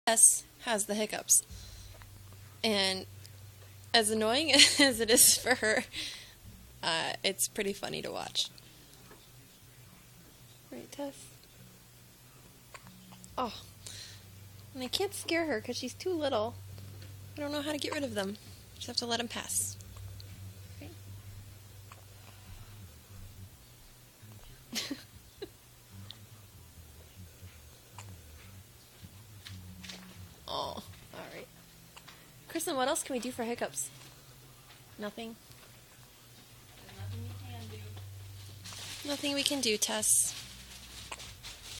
Tess has the hiccups. And as annoying as it is for her, it's pretty funny to watch. Right, Tess? Oh. And I can't scare her because she's too little. I don't know how to get rid of them. Just have to let them pass. Right? Oh, alright. Kristen, what else can we do for hiccups? Nothing? There's nothing you can do. Nothing we can do, Tess.